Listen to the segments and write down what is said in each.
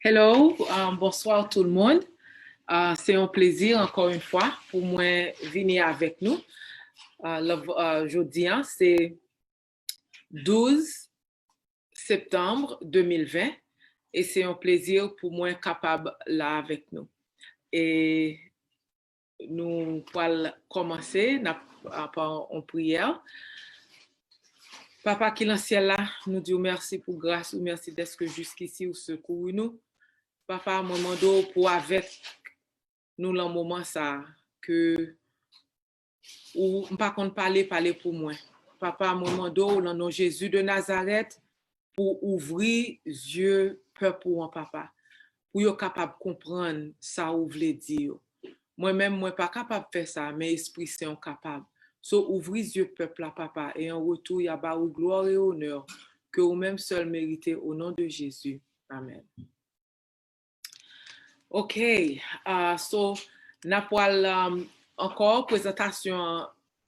Hello, bonsoir tout le monde. C'est un plaisir encore une fois pour moi venir avec nous. Aujourd'hui, c'est 12 septembre 2020 et c'est un plaisir pour moi capable là avec nous. Et nous allons commencer par une prière. Papa qui est dans le ciel là, nous disons merci pour grâce ou merci d'être jusqu'ici ou secours nous. Papa, moi demande pour avec nous dans le moment ça que ou pas qu'on parler pour moi. Papa, moi demande dans le nom de Jésus de Nazareth pour ouvrir yeux peuple pour papa. Pour yo capable comprendre ça ou voulez dire. Moi-même moi pas capable de faire ça, mais esprit saint capable. So ouvrir yeux peuple là papa et en retour il y a ba ou gloire et honneur que vous même seul méritez au nom de Jésus. Amen. OK, so n'a pas encore présentation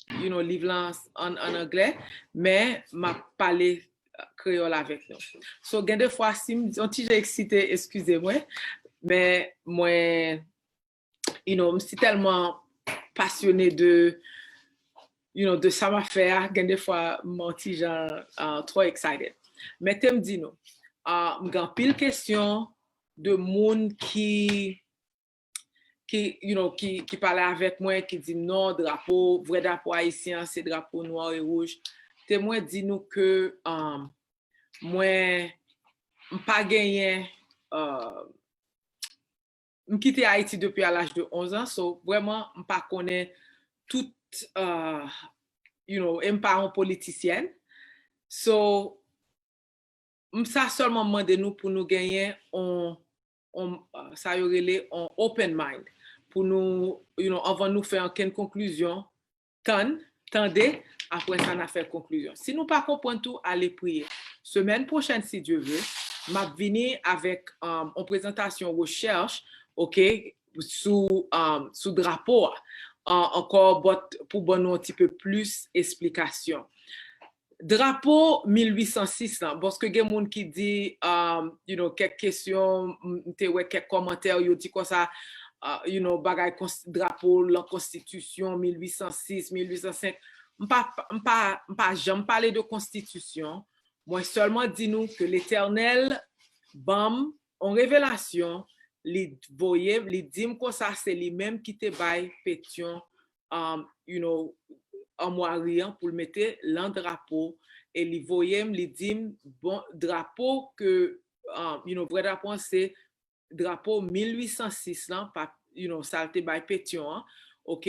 livre en anglais, mais m'a parlé créole avec nous. So gen de fois si on j'ai excité, excusez-moi, mais moi je suis tellement passionné de de ça m'a fait gen de fois mon petit genre trop excited. Mais tu me dis nous, m'gan pile question de monde qui parlait avec moi, qui dit non, drapeau, vrai drapeau haïtien, c'est drapeau noir et rouge. Te moi dit nous que moi, pas gagné, quitté Haïti depuis à l'âge de 11 ans, so vraiment, pas connaît tout, pas une politicienne. So, ça seulement demande nous pour nous gagner ça y aurait un open mind pour nous, avant nous faire aucune conclusion, tendez, après ça, on a fait conclusion. Si nous pas comprendre tout, allez prier. Semaine prochaine, si Dieu veut, m'a venir avec une présentation recherche, OK, sous drapeau, encore pour donner un petit peu plus d'explication. Drapeau 1806 là, parce que il y a des gens qui disent, quelques questions, quelques commentaires, ils disent quoi ça, bagay drapeau, la constitution 1806, 1805. Pas jamais parler de constitution. Moi seulement dis nous que l'Éternel, bam, en révélation, les voyez, les dit que ça c'est les mêmes qui te baillent pétion, en moyen pour le mettre l'un drapeau et les voyez les dim bon drapeau que vrai drapeau c'est drapeau 1806 là pas ça été by pétion, OK,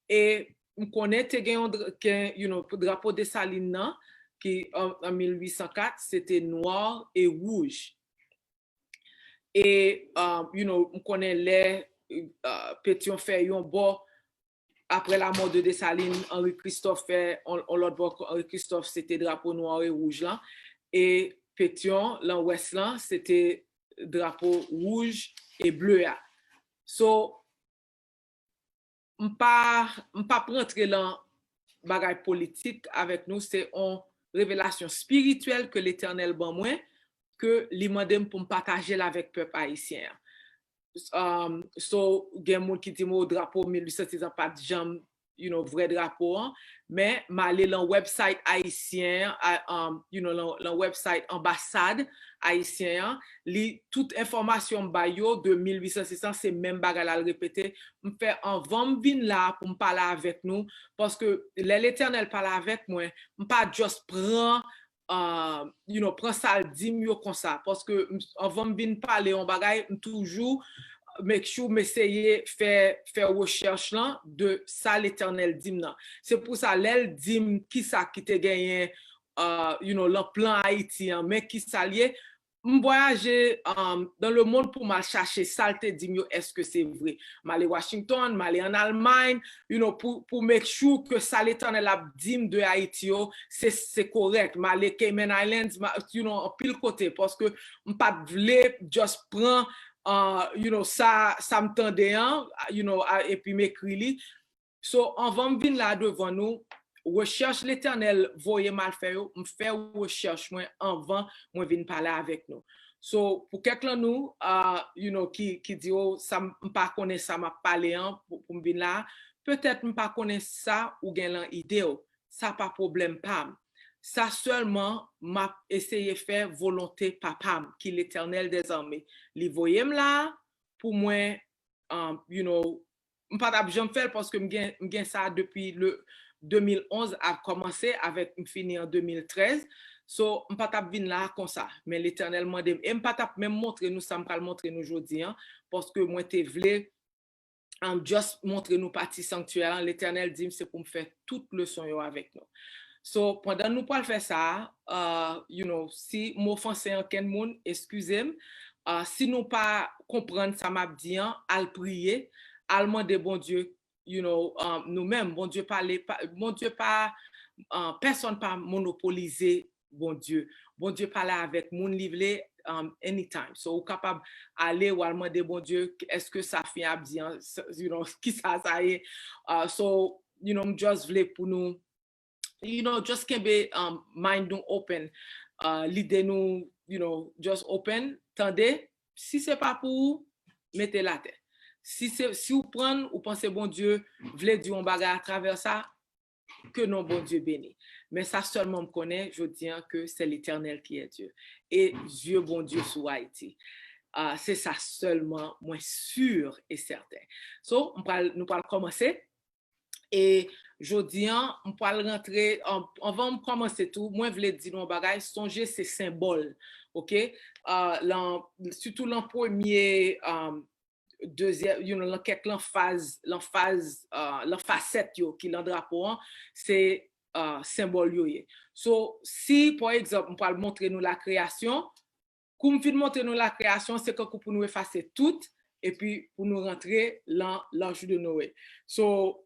et on connaît que drapeau de Saline qui en 1804 c'était noir et rouge et on connaît les pétion fait un bon après la mort de Dessalines, Henri-Christophe fait, on l'autre bord, Henri-Christophe, c'était drapeau noir et rouge là. Et Pétion, l'ouest là, c'était drapeau rouge et bleu là. So, pas rentrer dans bagage politique avec nous, c'est une révélation spirituelle que l'Éternel ban moi, que li mandem pour partager avec le peuple haïtien. So gen moun ki di mo drapeau 1806 pas de jam vrai drapeau mais m'aller dans website haïtien dans website ambassade haïtien li toute information ba yo de 1806 c'est même bagal à répéter me fait en vent vin là pour me parler avec nous parce que l'Éternel parle avec moi pas juste prend prend ça dim yo comme ça parce que avant vin parler on bagay toujours make sure m'essayer faire recherche là de ça l'Éternel dim là c'est pour ça l'elle dim qui ça qui te gagné le plan haïtien mais qui ça lié voyager dans le monde pour mal chercher ça te dim yo est-ce que c'est vrai m'aller Washington m'aller en Allemagne pour make sure que ça l'Éternel a dim de Haïti c'est correct m'aller Cayman Islands en pile côté parce que m'pas vle just prend ça me tendait et puis m'écrit so on va me venir là devant nous recherche l'Éternel voyez mal faire me faire recherche moi avant moi venir parler avec nous So, pour quelqu'un nous, you know, qui dit, oh, ça m'pas connaît ça, m'a parlé, pour m'venir là, peut-être m'pas connaît ça ou gen l'an idée, ça pas problème pas. Ça seulement m'a essayé faire volonté papam, qui l'Éternel des armées. Li voyem là, pour moi, you know, m'pas tap j'en faire parce que m'gen ça depuis le 2011 a commencé avec fini en 2013. So, m'pas tap vin là comme ça, mais l'Éternel m'a dit, et m'pas tap même montrer nous ça m'pas montrer nous aujourd'hui, parce que moi te vle just montrer nous partie sanctuaire, l'Éternel dit c'est pour me faire toute leçon yo avec nous. So, pendant nous pas faire ça, you know, si m'offenser en ken moun, excusez-moi, si nous pas comprendre ça m'a dit, al prier, al demander bon Dieu, you know, nous-mêmes, bon Dieu pas, personne pas monopoliser bon Dieu. Bon Dieu parle avec moun livre anytime. So, ou capable aller ou demander bon Dieu, est-ce que ça fait à dire, you know, qui ça est. So, you know, just voulais pour nous, you know, just can be mind nous open. L'idée nous, you know, just open. Tendez, si c'est pas pour vous, mettez la tête. Si vous prenez ou pensez bon Dieu, voulez dire un bagage à travers ça, que non bon Dieu béni. Mais ça seulement me connaît, je dis que c'est l'Éternel qui est Dieu. Et Dieu bon Dieu sur Haïti. C'est ça seulement, moi sûr et certain. So, nous allons commencer. Et je dis, on peut rentrer, avant de commencer tout, moi je voulais dire un bagage, songer c'est symbole, ok? Surtout l'an premier, deuxième, you know, l'en phase, l'en facette yo, qui l'en drapeau, c'est symbole yo. So, si par exemple, on peut montrer nous la création, comme on montrer nous la création, c'est que pour nous effacer tout, et puis pour nous rentrer l'ange de Noé. So,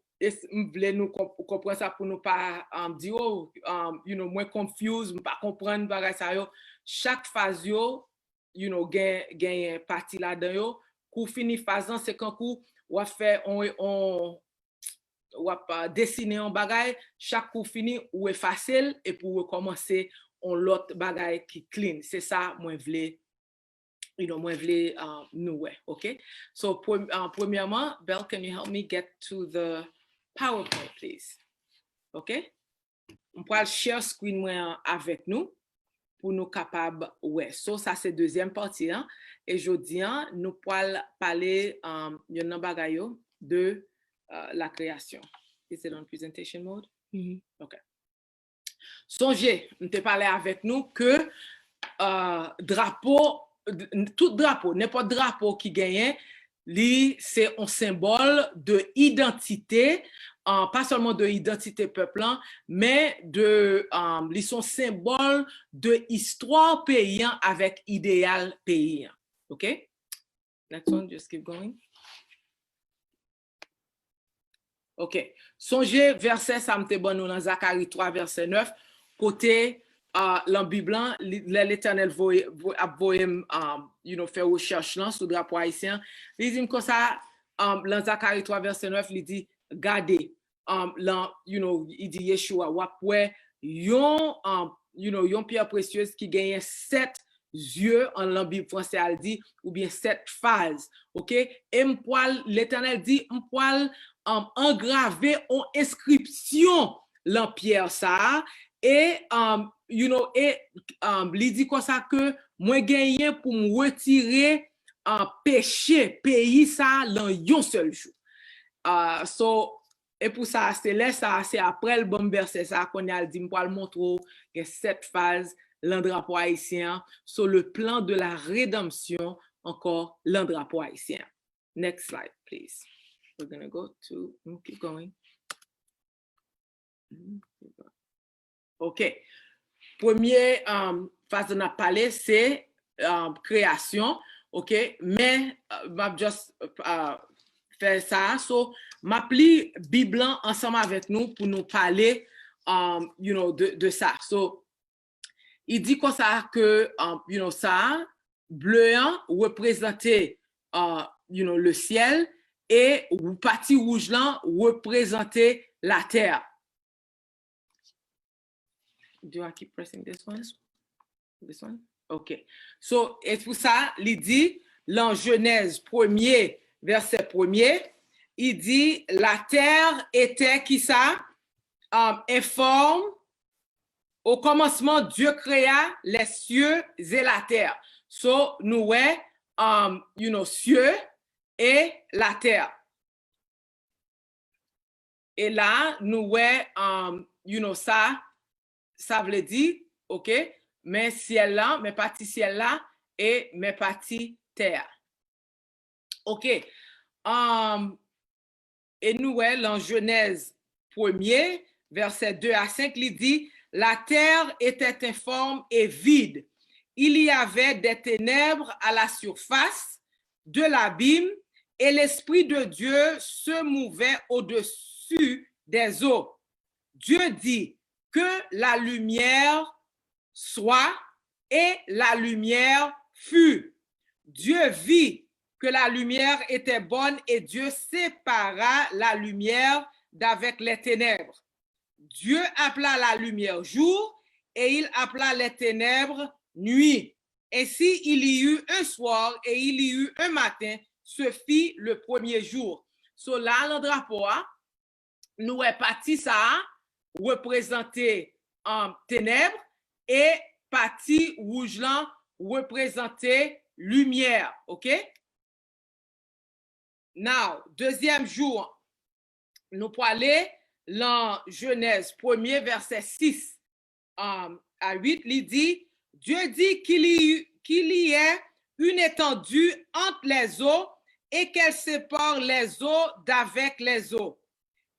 voulez nous comprendre ça pour nous pas dire you know, moins confuse, pas comprendre bagay ça yo. Chaque phase yo, you know, gagne partie là-dedans yo. Kou fini phase c'est quand kou ou fait on dessiner un bagay, chaque coup fini ou est facile et pour recommencer on l'autre bagay qui clean. C'est ça moi vle, you know, moi vle nous ouais, OK? So premièrement, Belle, can you help me get to the PowerPoint, please? OK? On peut share screen moi avec nous pour nous capables ouais. So ça c'est deuxième partie hein? Et jodi nous pourrons parler yon bagayo de la création. Is it on presentation mode? Mm-hmm. OK. Songez, on te parlé avec nous que drapeau, tout drapeau, n'importe drapeau qui gagne, c'est un symbole de identité, pas seulement de identité peuple, mais de son symbole de histoire paysan avec idéal paysan. OK? Next one, just keep going. OK. Songez verset ça m'te bon nous dans Zacharie 3 verset 9 côté dans Bible l'Éternel you know faire recherche là sur drapeau haïtien. Il dit comme ça dans Zacharie 3 verset 9 il dit gardez you know il dit Yeshua wapwe yon you know yon pierre précieuse qui gagne 7 yeux en la Bible français elle dit ou bien 7 phases. OK? Et l'Éternel dit m'poil engravé en inscription l'empierre ça et you know et il dit comme ça que moi gagné pour me retirer péché pays ça dans un seul jour. So et pour ça c'est là ça c'est après le bon verset ça qu'on a dit m'poil montrer que 7 phases l'drapeau haïtien sur le plan de la rédemption encore l'drapeau haïtien. Next slide please. We're going to go to, keep going. OK. Premier phase de notre parler, c'est création. OK. Mais, m'a just faire ça. So, m'appli Bible ensemble avec nous pour nous parler, you know, de ça. So, il dit comme ça que, you know, ça, bleu représentait, you know, le ciel. Et partie rouge là représentait la terre. Do I keep pressing this one? This one? OK. So, et pour ça, il dit, dans Genèse 1er, verset 1er, il dit, la terre était qui ça? Informe. Au commencement, Dieu créa les cieux et la terre. So, nous, cieux et la terre. Et là, nous, ça veut dire, OK, mais ciel là, mais partie ciel là, et mes parties terre. OK. Et nous, dans Genèse 1er, verset 2 à 5, il dit, la terre était informe et vide. Il y avait des ténèbres à la surface de l'abîme et l'Esprit de Dieu se mouvait au-dessus des eaux. Dieu dit que la lumière soit et la lumière fut. Dieu vit que la lumière était bonne et Dieu sépara la lumière d'avec les ténèbres. Dieu appela la lumière jour et il appela les ténèbres nuit. Ainsi, il y eut un soir et il y eut un matin, ce fit le premier jour. So là, le drapeau, nous est parti ça, représenter ténèbres et parti rouge là, représenter lumière. OK? Now, deuxième jour, nous pour aller dans Genèse 1er, verset 6 à 8, il dit, Dieu dit qu'il y ait une étendue entre les eaux et qu'elle sépare les eaux d'avec les eaux.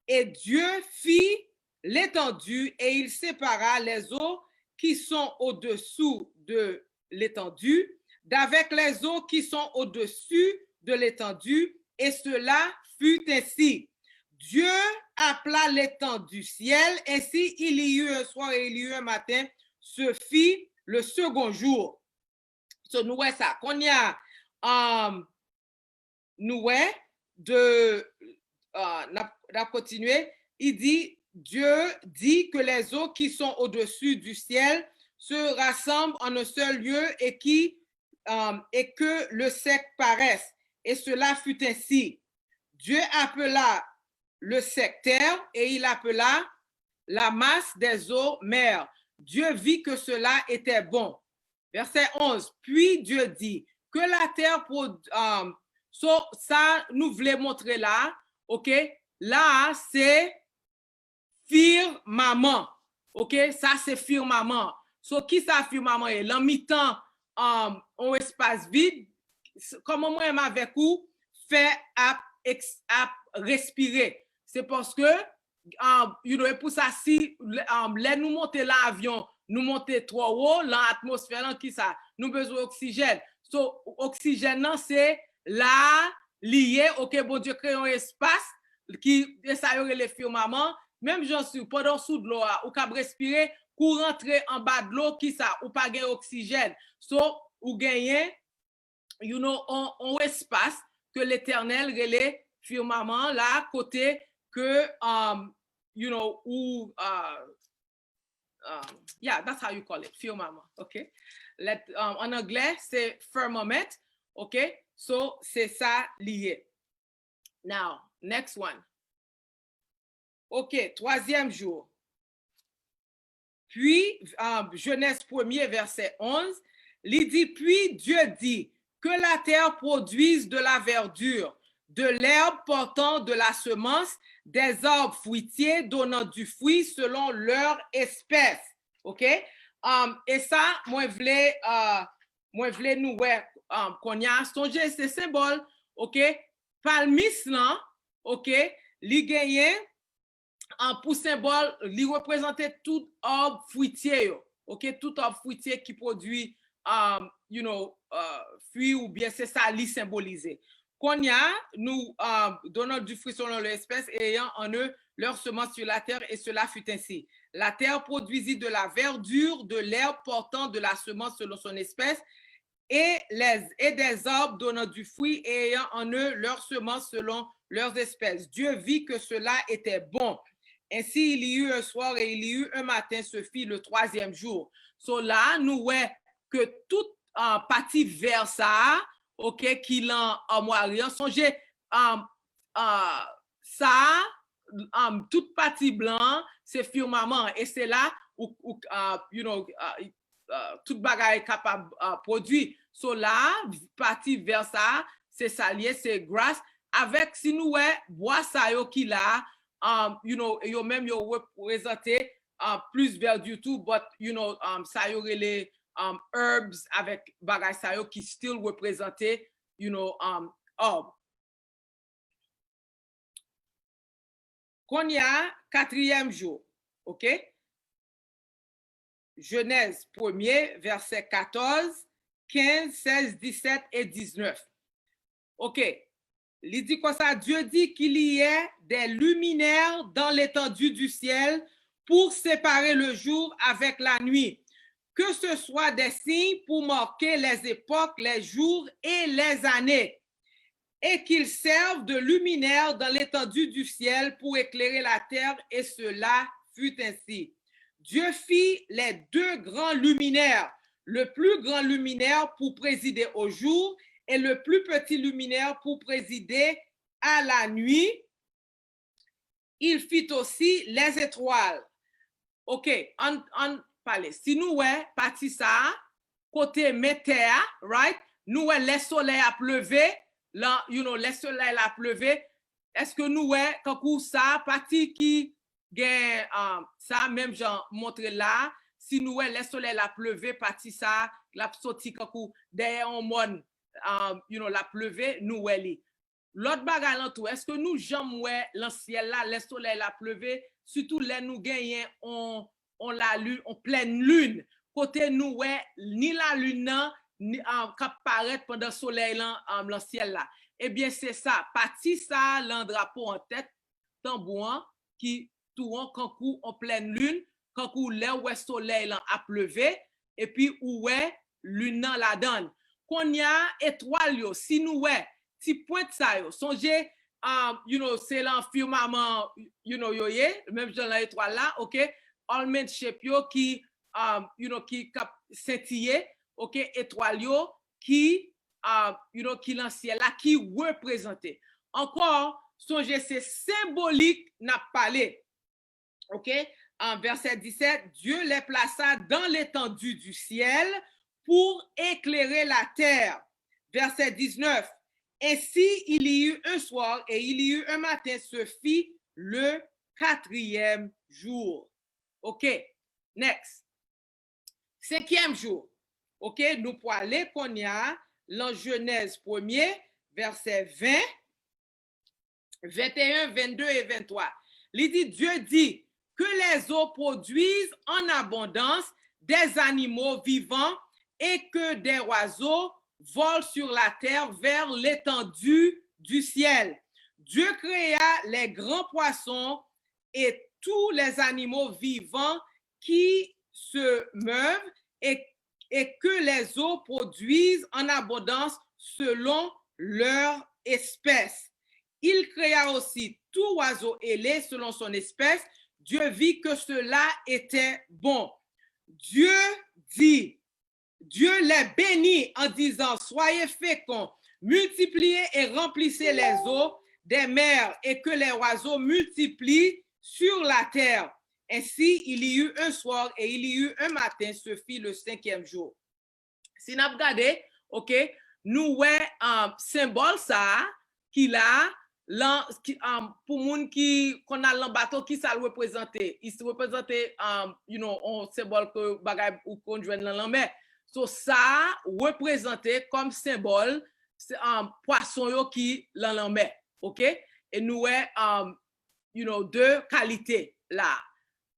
Et Dieu fit l'étendue et il sépara les eaux qui sont au-dessous de l'étendue d'avec les eaux qui sont au-dessus de l'étendue, et cela fut ainsi. Dieu appela l'étendue du ciel, ainsi il y eut un soir et il y eut un matin, ce fit le second jour. So, nous voyons ça, qu'on y a, nous voyons n'a continué, il dit, Dieu dit que les eaux qui sont au-dessus du ciel se rassemblent en un seul lieu et que le sec paraisse. Et cela fut ainsi. Dieu appela le sec terre et il appela la masse des eaux mer. Dieu vit que cela était bon. Verset 11. Puis Dieu dit que la terre ça nous voulait montrer là, OK? Là, c'est firmament. OK? Ça, c'est firmament. So, qui ça firmament est? L'en mi-temps, un espace vide, comment moi, avec vous, fait à respirer. C'est parce que, pour ça, si nous monter l'avion, nous monter trop haut, l'atmosphère, qui ça? Nous besoin d'oxygène. So, oxygène, c'est là, lié, OK, bon Dieu, crée un espace qui, ça y aurait les firmaments, même j'en suis, pendant sous de l'eau, ou qu'à respirer, pour rentrer en bas de l'eau, qui ça, ou pas gagner oxygène. So, ou gagner, un espace que l'éternel relais firmament, là, côté que, yeah, that's how you call it, firmament, OK? En anglais, c'est firmament, OK? So, c'est ça lié. Now, next one. OK, troisième jour. Puis, Genèse 1er, verset 11, il dit, puis Dieu dit que la terre produise de la verdure, de l'herbe portant de la semence, des arbres fruitiers donnant du fruit selon leur espèce. OK? Et ça, moi, je voulais nous qu'on y a songé ce symbole, OK? Palmis, là, OK? Li gagne pour symbole, li représenter tout arbre fruitier, OK? Tout arbre fruitier qui produit, fruit ou bien c'est ça, li symbolisé. Qu'on y a, nous donnons du fruit selon leur espèce et ayant en eux leur semence sur la terre, et cela fut ainsi. La terre produisit de la verdure, de l'herbe portant de la semence selon son espèce, et des arbres donnant du fruit et ayant en eux leur semence selon leurs espèces. Dieu vit que cela était bon. Ainsi, il y eut un soir et il y eut un matin, ce fit le troisième jour. So là, nous, que toute partie vert ça, OK, qui l'en armoire, songez ça, toute partie blanc, c'est firmament et c'est là où you know, toute bagaille capable produit. So là, partie vers ça, c'est salier, c'est grasse. Avec, si nous, bois ça yo qui là, you know, yo même yo représenté plus vers du tout, but, you know, ça yo les herbs avec bagaille ça yo qui still représenté, you know, herb. Qu'on y a 4e jour, OK? Genèse 1er, verset 14, 15, 16, 17 et 19. OK. Il dit quoi ça? Dieu dit qu'il y ait des luminaires dans l'étendue du ciel pour séparer le jour avec la nuit. Que ce soit des signes pour marquer les époques, les jours et les années. Et qu'ils servent de luminaires dans l'étendue du ciel pour éclairer la terre, et cela fut ainsi. Dieu fit les 2 grands luminaires, le plus grand luminaire pour présider au jour et le plus petit luminaire pour présider à la nuit. Il fit aussi les étoiles. OK, on parle. Si nous, parti ça, côté météo, right? Nous, les soleils a pleuvé, là, you know, les soleils a pleuvé. Est-ce que nous, quand ça, parti qui gagne ça, même j'en montre là, si nous, les soleils a pleuvé, parti ça, la sorti quand derrière un monde, you know, la pleuvé, nous, l'autre bagarre tout, est-ce que nous, jamais, le ciel là, les soleils la pleuvé, surtout les nous gagnons, on la lune, on pleine lune, côté nous, ni la lune, ni apparaître pendant le soleil là, le ciel là. Eh bien, c'est ça, parti ça, l'un drapeau en tête, tambouin, qui tourne quand en pleine lune, quand le soleil là a pleuvé, et puis où lune la donne. Qu'on y a étoile yo, si nous si pointe ça yo, songez you know, c'est l'enfirmament, you know, yo même dans l'étoile là, OK, almond shape yo qui you know, qui scintillé, OK, étoile yo qui you know, qui dans ciel là qui représenté. Encore, songez c'est symbolique n'a parlé. OK, en verset 17, Dieu les plaça dans l'étendue du ciel pour éclairer la terre. Verset 19, ainsi il y eut un soir et il y eut un matin, ce fit le 4e jour. OK, next. 5e jour. OK, nous pour aller qu'on y a dans Genèse 1er, verset 20, 21, 22 et 23. Il dit, Dieu dit que les eaux produisent en abondance des animaux vivants et que des oiseaux volent sur la terre vers l'étendue du ciel. Dieu créa les grands poissons et tous les animaux vivants qui se meuvent et que les eaux produisent en abondance selon leur espèce. Il créa aussi tout oiseau ailé selon son espèce. Dieu vit que cela était bon. Dieu dit, Dieu les bénit en disant, soyez féconds, multipliez et remplissez les eaux des mers et que les oiseaux multiplient sur la terre. Ainsi, il y eut un soir et il y eut un matin, ce fit le 5e jour. Si nous regardons, OK, nous avons symbole ça, qui là, pour moun qui qu'on a le bateau qui ça le représente, il se représente you know, on symbole que bagay ou qu'on joine dans la mer. So ça représenté comme symbole poisson yo qui dans la mer, OK, et nous you know, 2 qualités là.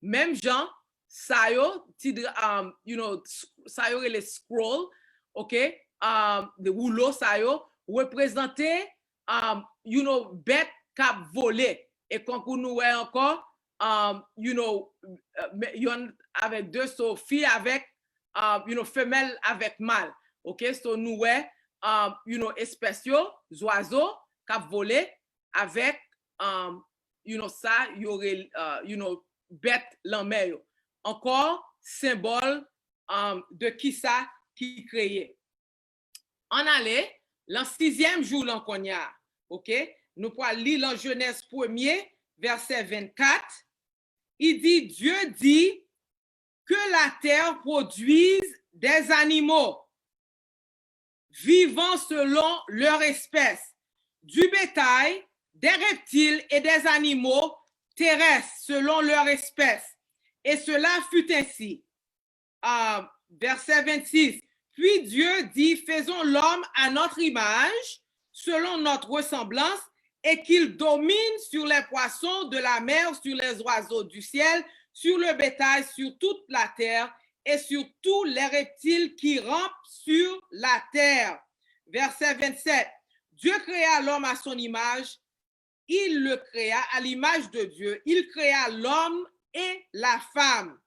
Même gens ça yo you know, ça yo les scroll, OK, de rouleau ça yo représenté you know, bête cap volé et quand nous encore you know, avec 2 so filles avec you know, femelle avec mâle, OK, so nous you know, espèces oiseaux cap volé avec you know, ça y aurait you know, bête la mer encore symbole de qui ça qui créait. On allait, le 6e jour, l'on connaît, ok? Nous pouvons lire dans Genèse 1er, verset 24. Il dit, Dieu dit que la terre produise des animaux vivant selon leur espèce, du bétail, des reptiles et des animaux terrestres selon leur espèce. Et cela fut ainsi. Verset 26. Puis Dieu dit, faisons l'homme à notre image, selon notre ressemblance, et qu'il domine sur les poissons de la mer, sur les oiseaux du ciel, sur le bétail, sur toute la terre, et sur tous les reptiles qui rampent sur la terre. Verset 27. Dieu créa l'homme à son image, il le créa à l'image de Dieu, il créa l'homme et la femme.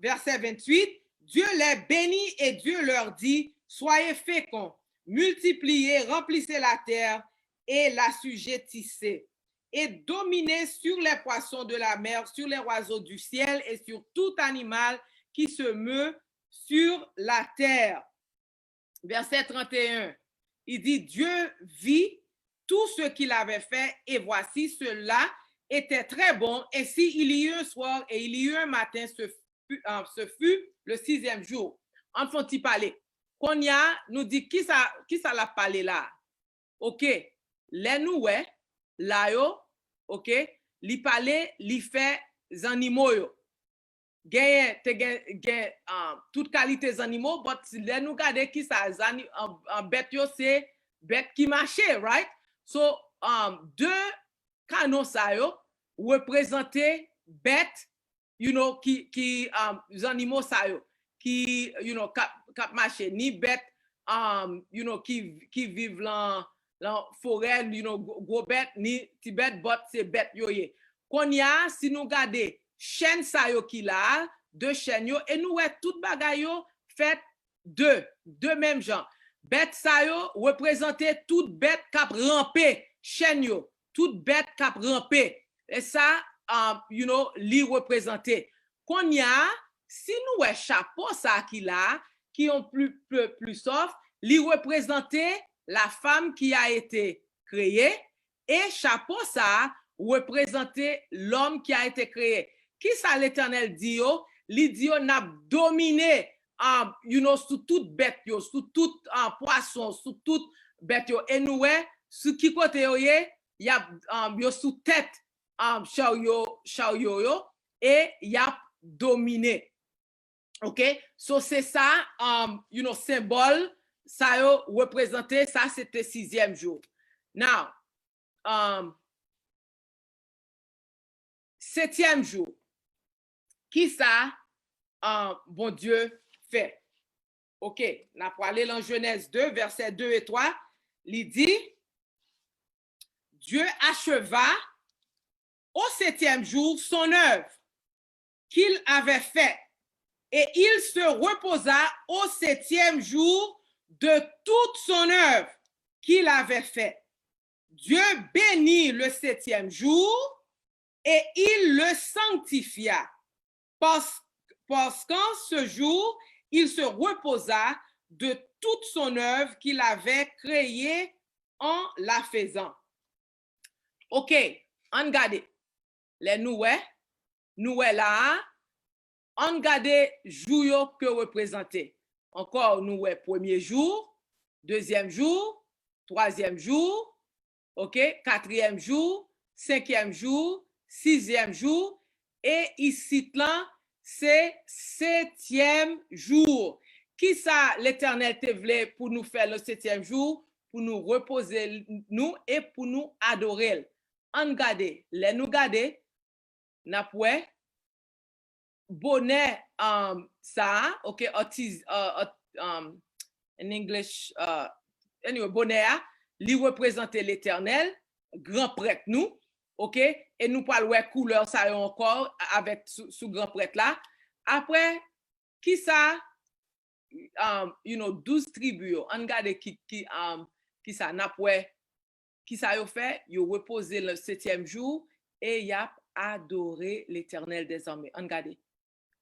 Verset 28, Dieu les bénit et Dieu leur dit, soyez féconds, multipliez, remplissez la terre et l'assujettissez, et dominez sur les poissons de la mer, sur les oiseaux du ciel et sur tout animal qui se meut sur la terre. Verset 31, il dit, Dieu vit tout ce qu'il avait fait et voici, cela était très bon. Et s'il y eut un soir et il y eut un matin, ce fut le 6e jour. En faut-il parler? Konya nous dit qui ça l'a parlé là? Ok, les nous là yo, ok, li parler, li fait animaux yo. Gagne toute qualité des animaux, mais les nous garder qui ça bête yo c'est bête qui marchait, right? So deux canons ça yo représenter bête, you know, qui animaux ça yo qui you know cap marcher ni bête you know qui vivent dans forêt, you know gros bête ni petit bête bot c'est bête yo ye. Qu'on y a si nous garder chaîne ça yo qui là deux chaînes yo et nous ouais tout bagay yo fait deux mêmes gens. Bête ça yo représenter toute bête cap ramper chaîne yo, toute bête cap ramper. Et ça you know li représenter. Qu'on y a si nous ouais chapeau ça qui là qui ont plus soft, li représenter la femme qui a été créée et chapeau ça représenter l'homme qui a été créé. Qui ça l'Éternel dit yo? Li dit yo n'a dominé you know sous toute bête yo, sous tout poisson, sous toute bête yo. Et nous sous qui côté yo y a yo sous tête chao yo et y a dominé. OK? So c'est ça you know symbole ça yo représenté ça c'était 6e jour. Now 7e jour. Qui ça bon Dieu fait? OK, n'a pas aller dans Genèse 2 versets 2 et 3, il dit Dieu acheva au 7e jour son œuvre qu'il avait faite et il se reposa au 7e jour de toute son œuvre qu'il avait faite. Dieu bénit le 7e jour et il le sanctifia parce qu'en ce jour, il se reposa de toute son œuvre qu'il avait créée en la faisant. OK, on regarde les nous là, on regarde jour que représenté. Encore nous premier jour, 2e jour, 3e jour, OK, 4e jour, 5e jour, 6e jour et ici là c'est 7e jour. Qui ça l'Éternel te voulait pour nous faire le 7e jour, pour nous reposer nous et pour nous adorer. On regarde, les nous garder, n'a pas bonnet ça, OK, in English anyway bonnet li représenter l'Éternel, grand prêtre nous. OK, et nous parlons de couleur ça encore avec sous grand prêtre là. Après qui ça you know 12 tribus on regarde qui ça n'a pas qui ça yo fait yo reposer le 7e jour et y a adoré l'Éternel des armées. On regarde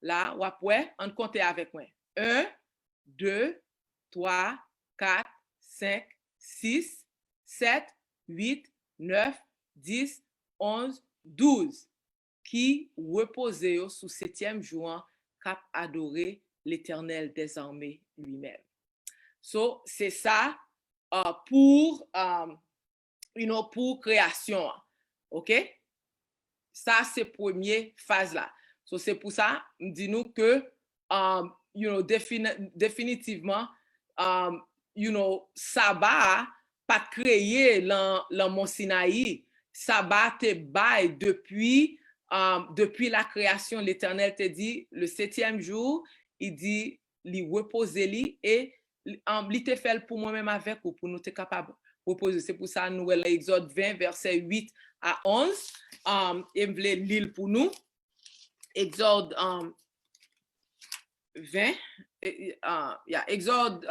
là ou après on compte avec moi 1 2, 3, 4, 5, 6, 7, 8, 9, 10, 11, 12. Qui reposait sous septième jour, cap adorer l'Éternel des armées lui-même. So, c'est ça pour, pour création. OK? Ça, c'est la première phase là. So, c'est pour ça, dis-nous que, définitivement, Sabbat pas créé dans Mont Sinaï. Sabbat te bail depuis la création. L'Éternel te dit, le septième jour, il dit, il reposer et il te fait pour moi-même avec ou pour nous être capable de reposer. C'est pour ça, nous, l'Exode 20, verset 8 à 11, et me lire pour nous. Exode 20, Exode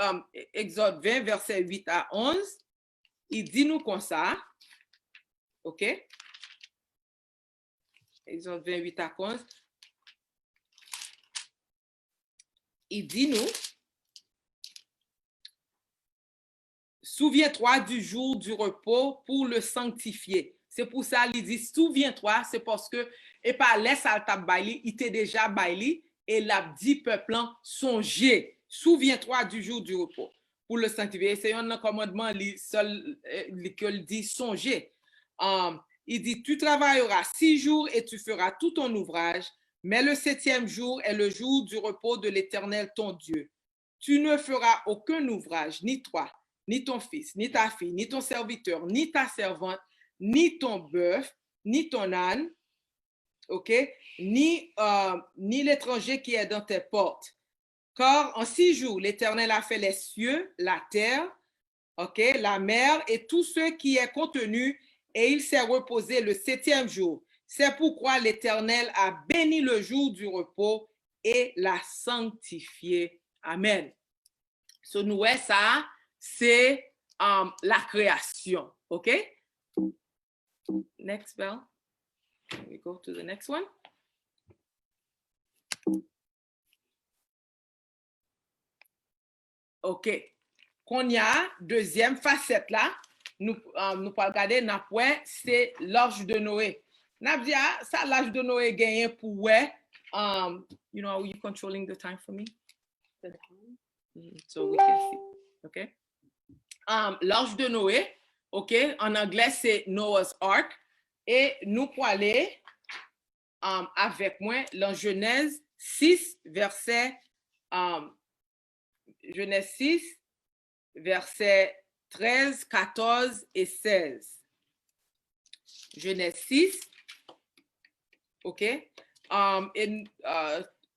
20, verset 8 à 11, il dit nous comme ça, OK? Exode 28 à 11, il dit nous, souviens-toi du jour du repos pour le sanctifier. C'est pour ça qu'il dit, souviens-toi, c'est parce que, et pas laisse al tab baili, il t'est déjà baili, et l'a dit peuple, songez, souviens-toi du jour du repos pour le sanctifier. C'est un commandement que dit songez. Il dit, tu travailleras 6 jours et tu feras tout ton ouvrage, mais le septième jour est le jour du repos de l'Éternel ton Dieu. Tu ne feras aucun ouvrage, ni toi, ni ton fils, ni ta fille, ni ton serviteur, ni ta servante, ni ton bœuf, ni ton âne, OK, ni l'étranger qui est dans tes portes. Car en 6 jours, l'Éternel a fait les cieux, la terre, OK, la mer et tout ce qui est contenu, et il s'est reposé le septième jour. C'est pourquoi l'Éternel a béni le jour du repos et l'a sanctifié. Amen. So, nous, ça, c'est la création. OK? Next, Bell. We go to the next one. OK. Qu'on y a deuxième facette là, nous pouvons regarder, c'est l'âge de Noé. Nous dit, ça, l'âge de Noé gagné pour ouais. You know, are you controlling the time for me? So we can see. OK? L'âge de Noé, OK? En anglais, c'est Noah's Ark. Et nous pouvons aller avec moi dans Genèse 6, verset Genèse 6, versets 13, 14 et 16. Genèse 6, OK?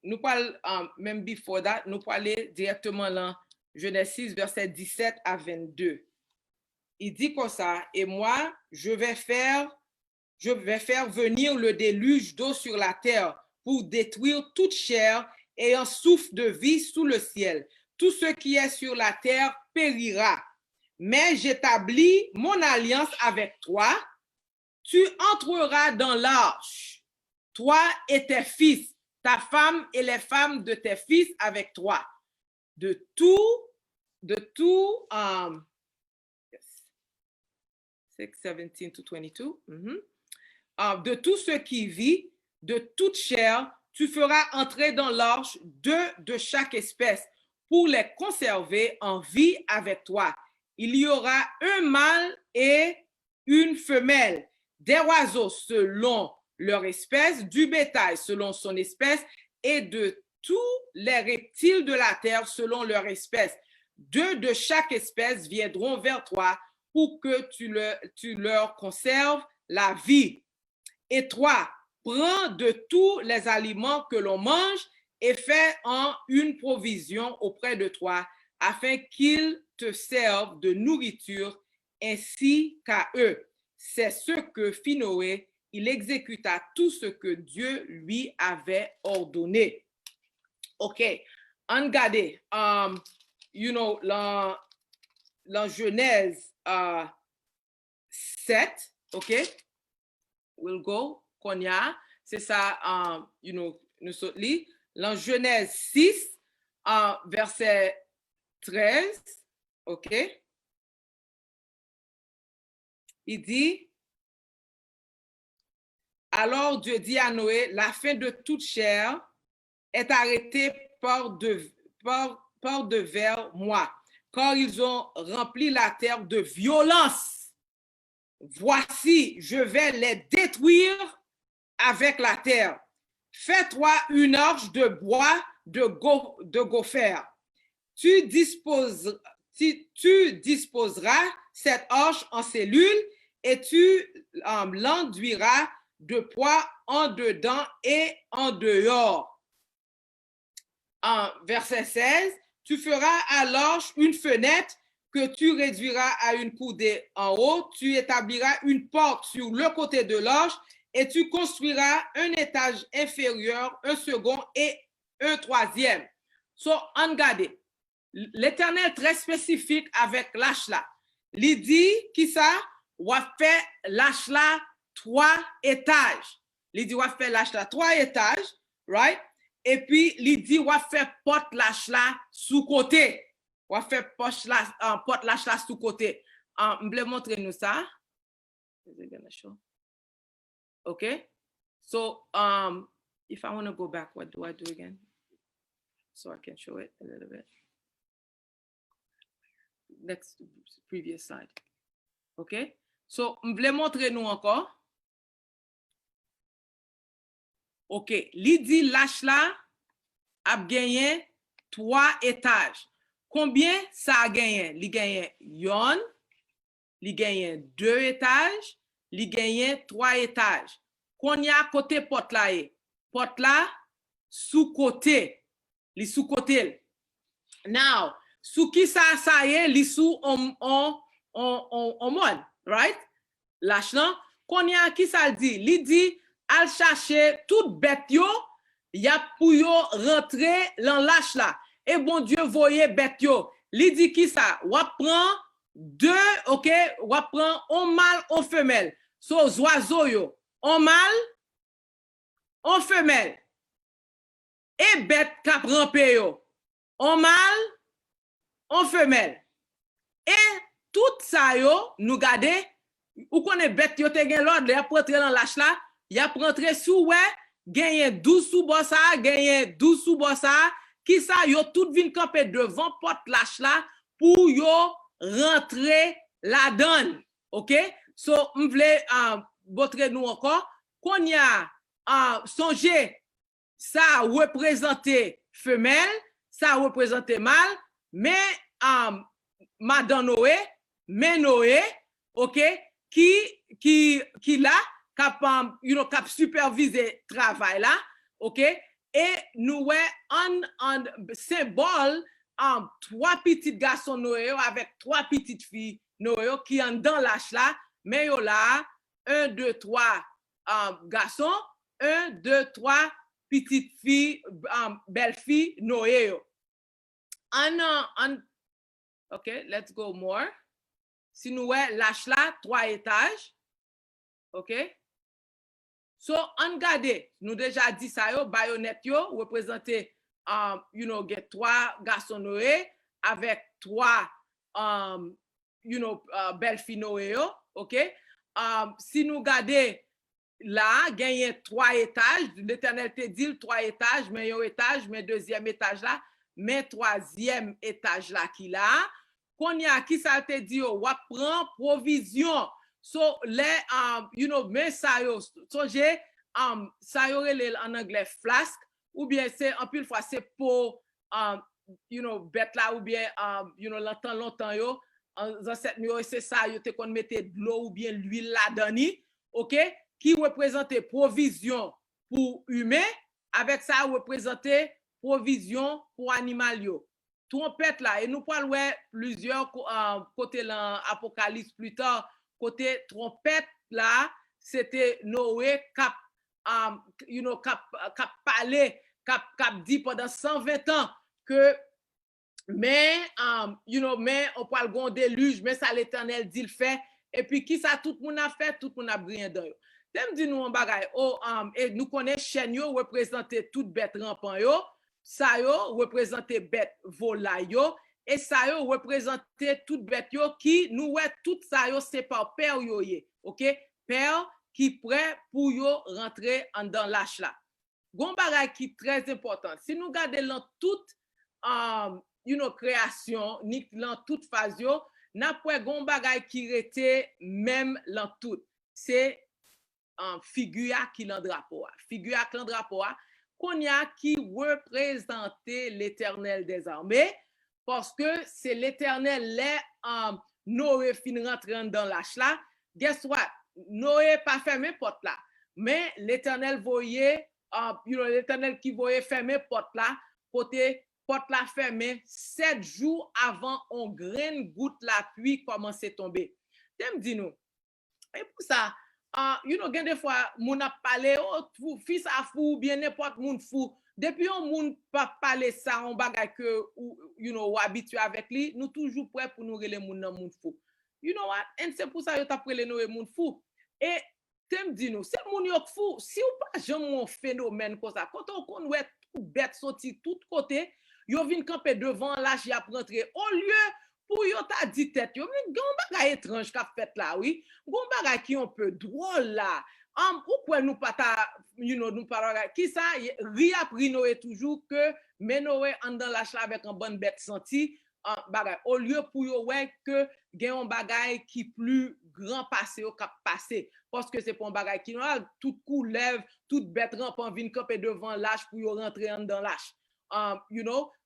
Nous parlons, même before that, nous parlons directement dans Genèse 6, verset 17 à 22. Il dit comme ça, et moi, je vais faire venir le déluge d'eau sur la terre pour détruire toute chair et un souffle de vie sous le ciel. Tout ce qui est sur la terre périra. Mais j'établis mon alliance avec toi. Tu entreras dans l'arche, toi et tes fils, ta femme et les femmes de tes fils avec toi. De tout 6:17 to 22. De tout ce qui vit, de toute chair, tu feras entrer dans l'arche 2 de chaque espèce pour les conserver en vie avec toi. Il y aura un mâle et une femelle, des oiseaux selon leur espèce, du bétail selon son espèce et de tous les reptiles de la terre selon leur espèce. 2 de chaque espèce viendront vers toi pour que tu leur conserves la vie. Et toi, prends de tous les aliments que l'on mange et fais en une provision auprès de toi, afin qu'ils te servent de nourriture ainsi qu'à eux. C'est ce que fit Noé. Il exécuta tout ce que Dieu lui avait ordonné. OK. On regarde, la Genèse 7, OK? We'll go, Konya, c'est ça, nous sommes là. Dans Genèse 6, verset 13, OK? Il dit, alors Dieu dit à Noé, la fin de toute chair est arrêtée par devers moi, car ils ont rempli la terre de violence. Voici, je vais les détruire avec la terre. Fais-toi une arche de bois de gopher. Tu disposeras cette arche en cellules et tu l'enduiras de poids en dedans et en dehors. Verset 16, tu feras à l'arche une fenêtre que tu réduiras à une coudée en haut. Tu établiras une porte sur le côté de l'arche et tu construiras un étage inférieur, un second et un troisième. So, regardez, l'Éternel très spécifique avec l'arche là. Il dit qui ça? On va faire l'arche là 3 étages. Il dit on va faire l'arche là 3 étages, right? Et puis il dit on va faire porte l'arche là sous côté. On va faire porte l'arche là sous côté. Je vais montrer nous ça. Okay? So, if I want to go back, what do I do again? So I can show it a little bit. Next, previous slide. OK? So, je vais montrer nous encore. OK. Li dit l'arche là a gagné 3 étages. Combien ça a gagné? Li gagné yon, li gagné 2 étages, li gagné 3 étages. Qu'on y a côté porte là, sous côté. Li sous côté. Now, sous qui ça y est, li sous on mode, right? L'arche là, qu'on y a qui ça dit? Li dit al chercher toute bête yo, y a pour yo rentrer dans l'arche là. Et bon Dieu voyez bête yo. Li dit qui ça? Ou prend 2, OK, ou prend un mâle, un femelle. So oiseaux yo, un mâle, un femelle. Et bête cap ramper yo. Un mâle, un femelle. Et tout ça yo, nous garder ou connaît bête yo te gen l'ordre, y a rentrer dans l'arche là. Y a rentré sous ouais, gagné 12 sous bossa, gagné 12 sous bossa, qui ça yo tout vinn camper devant porte lâche là pour yo rentrer la donne. OK? So m'vle montrer nous encore qu'on y a songer ça représenter femelle, ça représenter mâle, mais madame Noé, mais Noé, OK, qui là cap superviser travail là, OK, et nous en symbole 3 petits garçons Noé avec 3 petites filles Noé qui en dans l'âge là, mais yo là 1 2 3 garçons, 1 2 3 petites filles belles filles Noé. OK, let's go more. Si nous l'âge là 3 étages, OK? So, on garde, nous déjà dit ça yo, bayonet yo, représenter, get 3 garçons Noé avec 3, belles filles Noé yo, OK? Si nous gardons là, gagné 3 étages, l'Éternel te dit 3 étages, mais un étage, mais deuxième étage là, mais troisième étage là qui là, qu'on y a qui ça te dit, ou prend provision. So, les, mais ça yo, so j'ai, ça yo en anglais flask, ou bien c'est, en plus fois, c'est pour, bête là, ou bien, longtemps yo, dans cette nuit, c'est ça, yo te kon mette de l'eau ou bien l'huile là-dedans, OK, qui représentait provision pour humain, avec ça, représentait provision pour animal yo. Trompette là, et nous parlons plusieurs côté l'Apocalypse plus tard, côté trompette là, c'était Noé cap parlé, cap dit pendant 120 ans que mais mais on parle gon déluge, mais ça l'Éternel dit le fait, et puis qui ça tout le monde a fait, tout le monde a brillé dans yo. T'aime dit nous en bagay, et nous connaissons chaîne yo représenter toute bête rampant yo, ça yo représenter bête volaille yo, et ça yo représenter toute bête yo qui nous ouais tout ça yo c'est par père yo yé. OK? Père qui prêt pour yo rentrer en dans l'âge là. Gon bagay qui très important. Si nous gardons dans toute création, ni dans toute phase yo, n'a pas gon bagay qui rete même dans tout. C'est figure qui l'en drapeau. Figure qui l'en drapeau qu'on y a qui représente l'Éternel des armées parce que c'est l'Éternel les Noé fin rentrer dans l'âge là. Guess what? Noé pas fermé porte là. Mais l'Éternel voyait l'Éternel qui voyait fermer porte là, côté porte là fermée 7 jours avant on graine goutte la pluie commence à tomber. T'aimes dis nous. Et pour ça gen des fois moun a parlé oh fils a fou bien n'importe moun fou depuis on moun pas parler ça on bagay que ou habitué avec lui nous toujours prêt pour nous reler moun nan moun fou. You know what? Et c'est pour ça yo t'a prélé nous moun fou. Et t'aimes dis nous c'est moun yo fou si ou pas jamais un phénomène comme ça quand on connaît tout bête sorti tout côté yo vinn camper devant l'âge y a rentrer au lieu pour yo ta dit tête yo mais gon bagay étrange qu'a fait là oui gon bagay qui un peu drôle là ou quoi nous pas ta nous pas qui ça ri a pris Noé toujours que mais Noé en dans l'âge avec un bonne bête senti bagay au lieu pour yo ouais que gen un bagay qui plus grand passé au cap passé parce que c'est pas un bagay qui tout coup lève toute bête rampant vinn camper devant l'âge pour yo rentrer en dans l'âge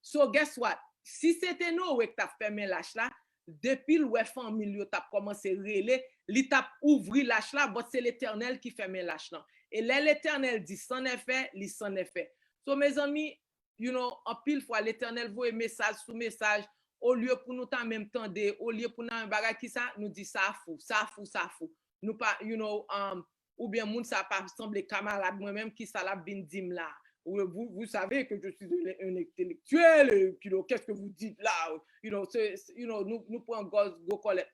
so guess what si c'était Noé qui t'a fermé l'âge là depuis le famille yo t'a commencé relé li t'a ouvri l'âge là c'est l'Éternel qui ferme l'âge là et l'Éternel dit c'en est fait li c'en est fait so mes amis en pile fois l'Éternel voit message sous message au lieu pour nous en même temps au lieu pour nous un bagage qui ça nous dit ça fou nous pas ou bien moun ça pas semble camarade moi même qui ça la bin dim là vous savez que je suis un intellectuel qu'est-ce que vous dites là nous prenons gros colette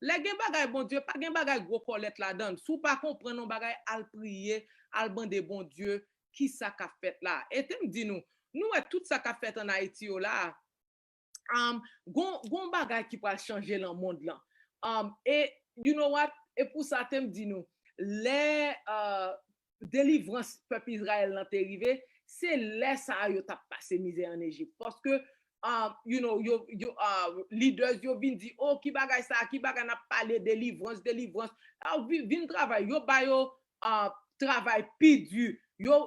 les gen bagay bon Dieu pas gen bagay gros colette là-dedans sous pas comprendre non bagay al prier al bande bon Dieu qui ça qu'a fait là et tu me dis nous tout ça qu'a fait en Haïti là gon bagay qui va changer le monde là et you know what et pour ça tu me dis nous les délivrance peuple Israël là t'est arrivé c'est là ça yo t'a passé misère en Égypte parce que leaders yo vinn di oh qui bagay ça qui bagay n'a parlé délivrance vinn travail yo ba yo travail pi dur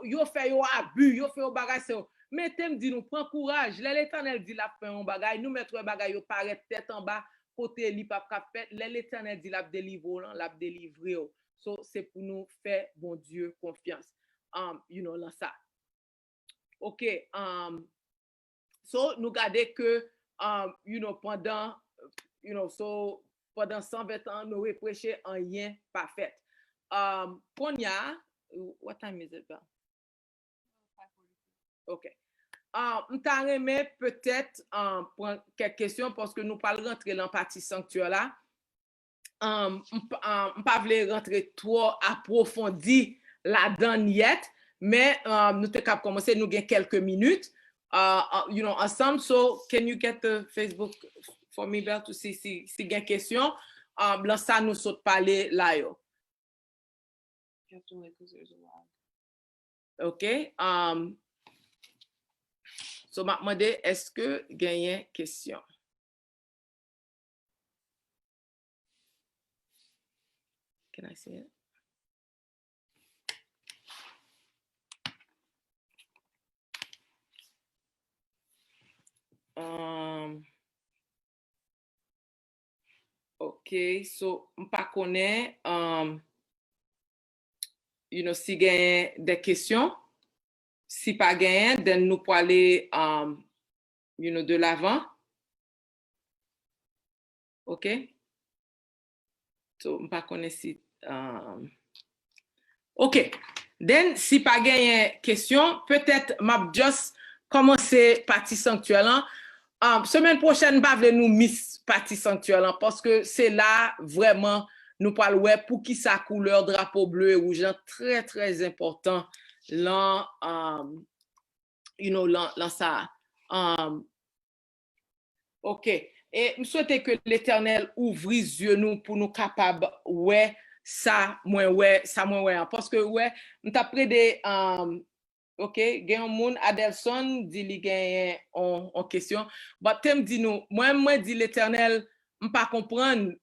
yo fait yo abus yo fait yo bagay ça mais t'aime dit nous prend courage l'Éternel dit la fait un bagay nous mettre bagay yo paraît tête en bas côté li pa fait l'Éternel dit la délivrer so c'est pour nous faire bon Dieu confiance dans ça OK so nous garder que pendant pendant 120 ans nous prêcher en rien pas fait qu'on y a what time is it now? OK m'ta remet peut-être prendre quelques questions parce que nous pas rentrer dans partie sanctuaire là pas vle rentrer trop approfondi là-dedans yet mais nous te cap commencer nous gain quelques minutes ensemble so can you get the Facebook for me Belle to see si gain question là ça nous saute parler là yo OK so m'a demandé est-ce que gagne question Can I see it? OK, so m'pa connaît si gagne des questions. Si pas gagne, then nous pour aller de l'avant. OK? So m'pa connaît si OK. Then, si pas gagne question, peut-être m'a just commencer partie sanctuaire. Semaine prochaine, pas vle nous miss partie sanctuaire parce que c'est là vraiment nous parlons pour qui sa couleur drapeau bleu et rouge très très important là là ça OK. Et je souhaite que l'Éternel ouvre les yeux nous pour nous capables ouais ça moins ouais parce que ouais nous t'a près des OK, gen yon moun Adelson dit li gen en question. But tem dit nous, moi dit l'Éternel m'pas comprendre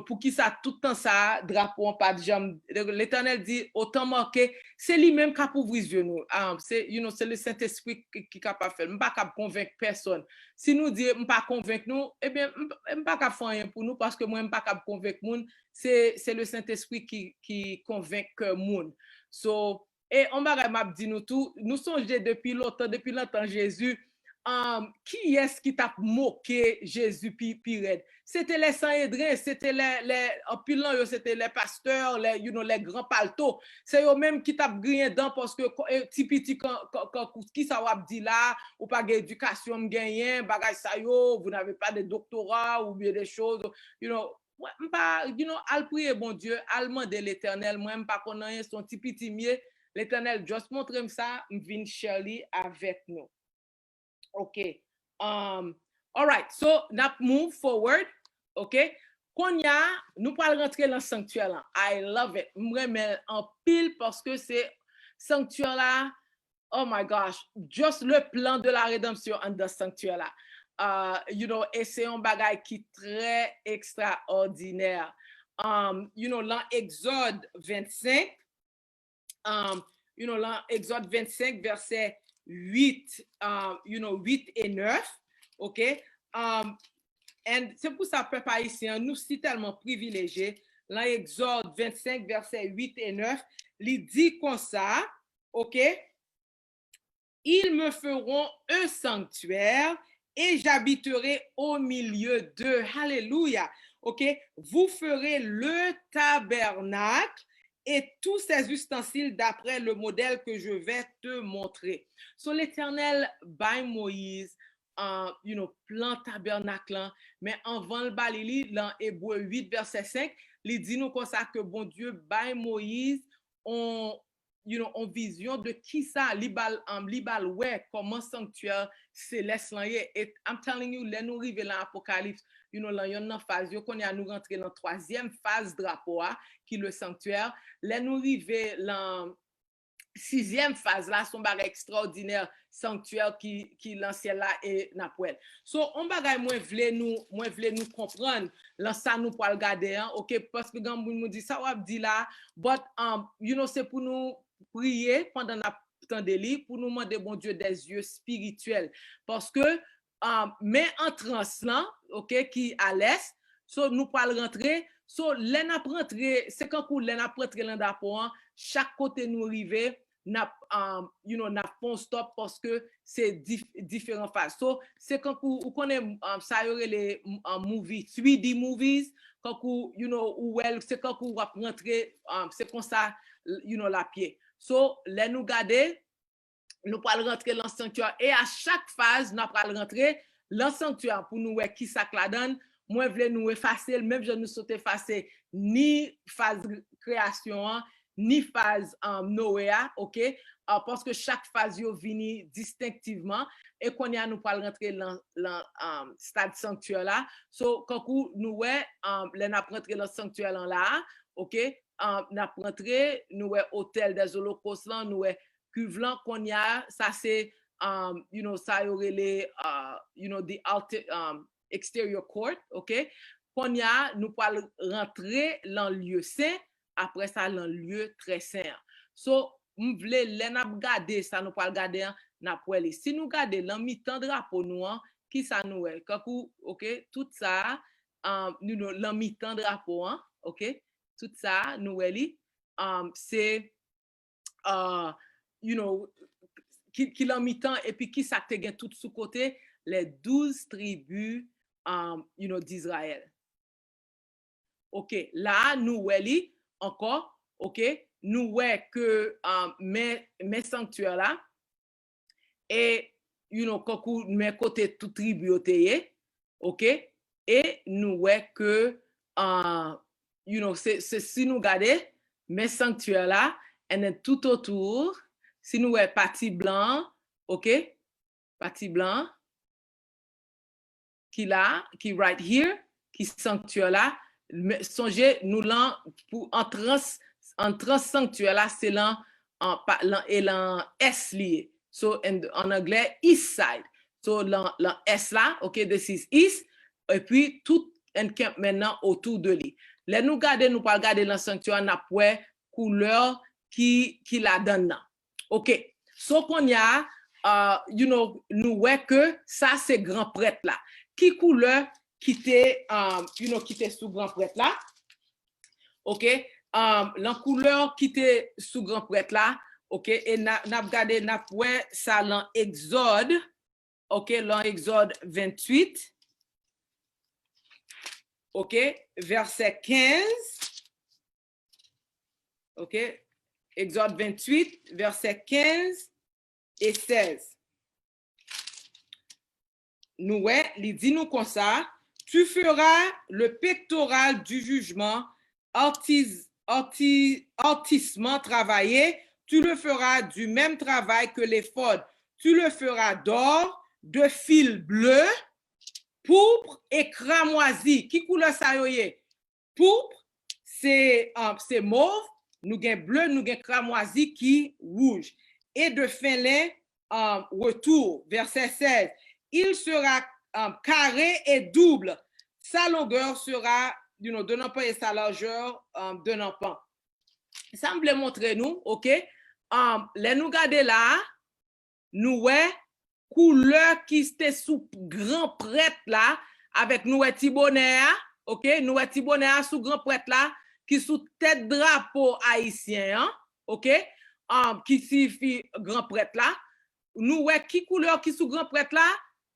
pour qui ça tout le temps ça drapeau pas de jambe. L'Éternel dit autant marqué, c'est lui-même qui a ouvrir les yeux nous. C'est le Saint-Esprit qui capable faire. M'pas capable convaincre personne. Si nous dit m'pas convaincre nous, eh bien m'pas capable faire rien pour nous parce que moi m'pas capable convaincre moun, c'est le Saint-Esprit qui convainc moun. So et on va dit nous tout, nous songeons depuis longtemps Jésus, qui est-ce qui t'a moqué Jésus pire? C'était les Sanhédrins, c'était c'était les pasteurs, les grands paltos. C'est eux même qui t'a grillé dedans parce que petit qui ça va dit là, ou pas d'éducation gagné, bagay ça yo, vous n'avez pas de doctorat ou bien des choses, al prier bon Dieu, al demander l'Éternel, moi pas connait son petit mieux. L'Éternel juste montre ça, vient Shirley avec nous. OK. All right. So, now move forward. OK. Konya, nous allons rentrer dans le sanctuaire là. I love it. M'remet en pile parce que c'est sanctuaire là. Oh my gosh. Just le plan de la rédemption en dans sanctuaire là. Et c'est un bagage qui est très extraordinaire. Dans Exode 25, là, Exode 25, verset 8, 8 et 9, OK? Et c'est pour ça, peuple haïtien, nous sommes tellement privilégiés. Là, Exode 25, verset 8 et 9, il dit comme ça, OK? Ils me feront un sanctuaire et j'habiterai au milieu d'eux. Alléluia. OK? Vous ferez le tabernacle et tous ces ustensiles d'après le modèle que je vais te montrer. So l'Éternel by Moïse, plan tabernacle, mais avant le balili, dans Hébreu 8, verset 5, il dit nous comme ça que bon Dieu by Moïse, on vision de qui ça, libal ouais, comment sanctuaire céleste là et I'm telling you, là nous arriver dans l'Apocalypse, là yon nan phase yo qu'on y a nous rentrer dans troisième phase drapeau qui le sanctuaire, là nous arriver dans sixième phase là son bagage extraordinaire sanctuaire qui l'ancien là et napouel. So on bagay moi vle nous comprendre là ça nous pour regarder OK parce que quand moun dit ça ou dit là but c'est pour nous prier pendant la temps de livre pour nous demander bon Dieu des yeux spirituels parce que mais en transe là OK qui à l'est so nous pas rentrer so l'en rentrer c'est quand pour l'en rentrer dans d'apport chaque côté nous arriver n'a font stop parce que c'est différentes phases. So c'est quand vous connaissez ça y aurait les movies 3D movies quand vous c'est quand vous rentrer c'est comme ça la pied. So les nous garder nous pas rentrer dans le sanctuaire et à chaque phase nous pas rentrer dans le sanctuaire pour nous voir qui ça la donne. Moi voulais nous effacer même je nous sauter effacer ni phase création ni phase Noé, OK? Parce que chaque phase yo vini distinctivement et qu'on y a nous pas rentrer dans stade sanctuaire là. So quand nous les n'a rentrer dans sanctuaire là, OK? N'a rentrer nous hôtel des holocaustes là, nous cuve là qu'on y a ça c'est ça y aurait les the exterior court, OK? Qu'on y a nous pas rentrer dans lieu saint après ça dans lieu très saint. So m'vle les n'a regarder ça nous pas regarder n'a pour aller si nous garder dans mi-temps drapeau nous qui ça nous est quand OK tout ça nous dans mi-temps drapeau OK tout ça nous c'est qui dans mi-temps et puis qui ça te gain tout sous côté les 12 tribus d'Israël. OK là nous encore, OK, nous voyons que mes sanctuaires là, et, quand mes côtés tout tribu, OK, et nous voyons que, c'est si nous regardons mes sanctuaires là, et tout autour, si nous voyons partie blanc, OK, partie blanc, qui là, qui right here, qui sanctuaire là, songez nous là pour en trans sanctuaire là, c'est là en S lié. So en anglais east side. So l'en S là, OK, this is east et puis tout encamp maintenant autour de lui. Là nous garder nous pas regarder dans sanctuaire n'a pas couleur qui la donne là. OK. So qu'on y a nous ouais que ça c'est grand prêtre là. Qui couleur qui était qui était sous grand prêtre là. OK, la couleur qui était sous grand prêtre là, OK, et n'a regardé n'a ouais ça dans Exode. OK, dans Exode 28. OK, verset 15. OK, Exode 28, verset 15 et 16. Nous, ouais, il dit nous comme ça, tu feras le pectoral du jugement artistement travaillé, tu le feras du même travail que l'éphod. Tu le feras d'or, de fil bleu, pourpre et cramoisi. Qui couleur ça y est? Pourpre, c'est mauve, nous gain bleu, nous gain cramoisi qui rouge. Et de fin lin, retour, verset 16. Il sera carré et double. Sa longueur sera de n'en pas et sa largeur de n'en pas. Ça me voulait montrer nous, OK? Les nous garder là, nous ouais, couleur qui était sous grand prêtre là, avec nous tibonnet, OK? Nous tibonnet sous grand prêtre là, qui sous tête drapeau haïtien, hein? OK? Qui signifie grand prêtre là. Nous ouais, qui couleur qui sous grand prêtre là?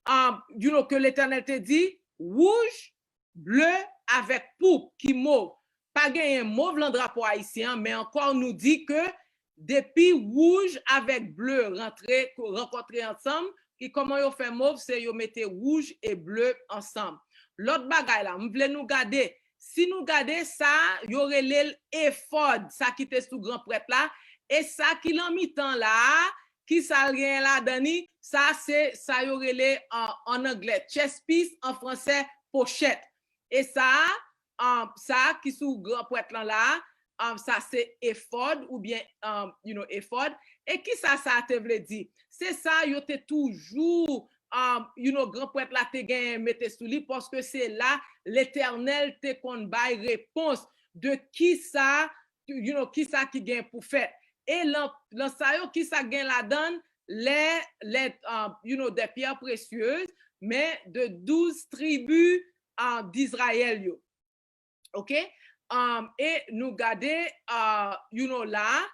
Que l'Éternel te dit, rouge, bleu avec pourpre qui mauve. Pas gagné mauve dans drapeau haïtien, mais encore nous dit que depuis rouge avec bleu rencontrés ensemble, et comment ils fait mauve, c'est ils mettez rouge et bleu ensemble. L'autre bagaille là, nous voulons nous garder. Si nous gardons ça, il y aurait l'éphod, ça qui était sous grand prêtre là, et ça qui l'en mi-temps là, qui ça rien là, Dani, ça c'est ça y aurait en anglais, chest piece, en français, pochette. Et ça qui sous grand prêtre là, ça c'est éphod ou bien éphod. Et qui ça te veut dire? C'est ça, yo te toujours grand prêtre là te gagne mette sous lui parce que c'est là l'Éternel te kon bay réponse de qui ça qui ça qui gagne pour faire. Et l'an ça yo qui ça gagne la donne les des pierres précieuses mais de 12 tribus d'Israël yo. OK? Et nous garder là